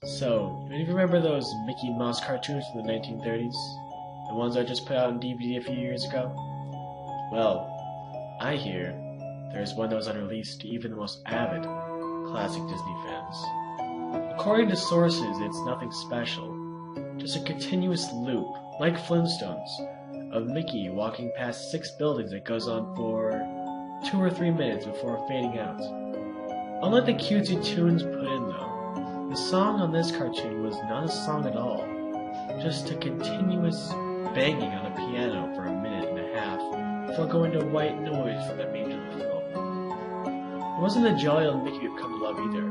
So, do you remember those Mickey Mouse cartoons from the 1930s? The ones I just put out on DVD a few years ago? Well, I hear there's one that was unreleased to even the most avid classic Disney fans. According to sources, it's nothing special. Just a continuous loop, like Flintstones, of Mickey walking past 6 buildings that goes on for 2 or 3 minutes before fading out. Unlike the cutesy tunes put in though, the song on this cartoon was not a song at all, just a continuous banging on a piano for a minute and a half before going to white noise for the remainder of the film. It wasn't the jolly old Mickey we've come to love either.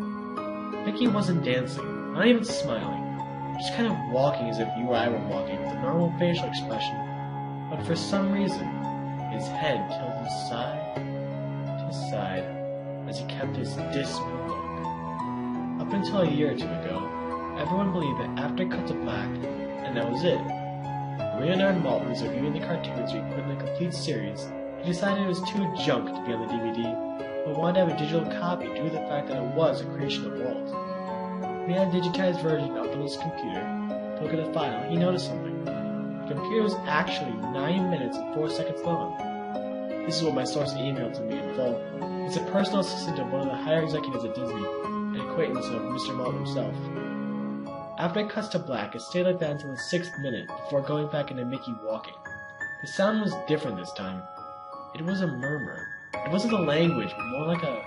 Mickey wasn't dancing, not even smiling, just kind of walking as if you or I were walking with a normal facial expression, but for some reason, his head tilted side to side as he kept his dismal look. Up until a year or two ago, everyone believed that after it cut to black, and that was it. When Leonard Maltin was reviewing the cartoons we put in the complete series, he decided it was too junk to be on the DVD, but wanted to have a digital copy due to the fact that it was a creation of Walt. When he had a digitized version up on his computer to look at the file, he noticed something. The computer was actually 9 minutes and 4 seconds long. This is what my source emailed to me in full. He's a personal assistant of one of the higher executives at Disney, an acquaintance of Mr. Maltin himself. After it cuts to black, it stayed like that until the 6th minute before going back into Mickey walking. The sound was different this time. It was a murmur. It wasn't a language, but more like a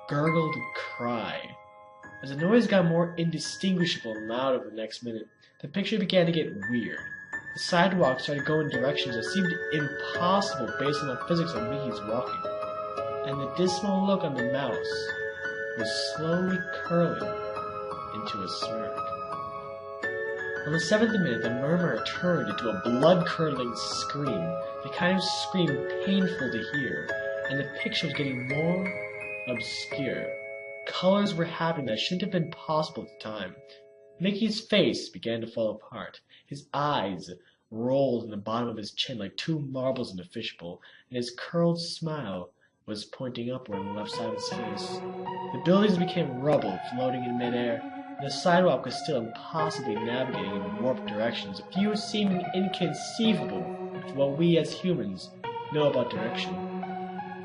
gurgled cry. As the noise got more indistinguishable and louder the next minute, the picture began to get weird. The sidewalk started going in directions that seemed impossible based on the physics of Mickey's walking. And the dismal look on the mouse was slowly curling into a smirk. On the 7th minute, the murmur turned into a blood-curdling scream, the kind of scream painful to hear, and the picture was getting more obscure. Colors were happening that shouldn't have been possible at the time. Mickey's face began to fall apart. His eyes rolled in the bottom of his chin like 2 marbles in a fishbowl, and his curled smile was pointing upward on the left side of his face. The buildings became rubble floating in midair, and the sidewalk was still impossibly navigating in warped directions, a few seeming inconceivable to what we as humans know about direction.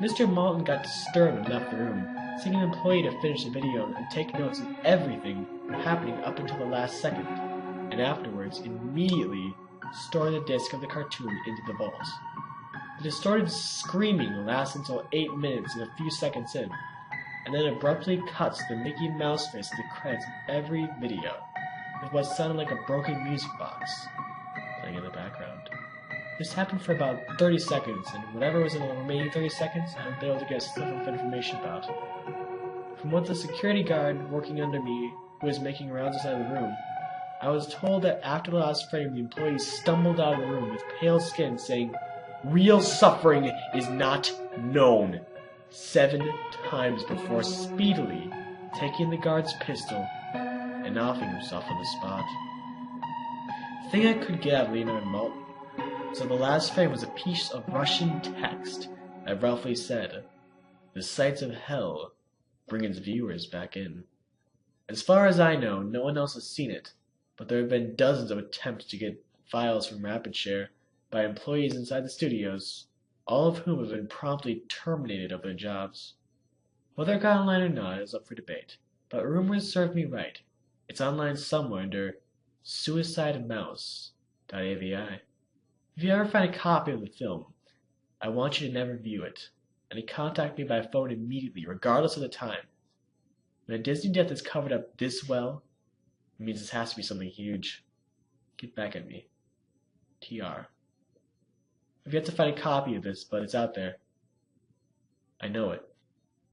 Mr. Maltin got disturbed and left the room, sending an employee to finish the video and take notes of everything happening up until the last second, and afterwards immediately storing the disc of the cartoon into the vault. The distorted screaming lasts until 8 minutes and a few seconds in, and then abruptly cuts the Mickey Mouse face to the credits of every video, with what sounded like a broken music box playing in the background. This happened for about 30 seconds, and whatever was in the remaining 30 seconds, I would be able to get a slip of information about. From what the security guard working under me, who was making rounds inside the room, I was told that after the last frame, the employees stumbled out of the room with pale skin saying, "Real suffering is not known," 7 times before speedily taking the guard's pistol and offing himself on the spot. The thing I could get out of Leonard Maltin, so the last frame was a piece of Russian text that roughly said, "The sights of hell bring its viewers back in." As far as I know, no one else has seen it, but there have been dozens of attempts to get files from RapidShare by employees inside the studios, all of whom have been promptly terminated of their jobs. Whether it got online or not is up for debate, but rumors serve me right. It's online somewhere under Suicidemouse.avi. If you ever find a copy of the film, I want you to never view it, and to contact me by phone immediately, regardless of the time. When a Disney death is covered up this well, it means this has to be something huge. Get back at me. TR. I've yet to find a copy of this, but it's out there. I know it.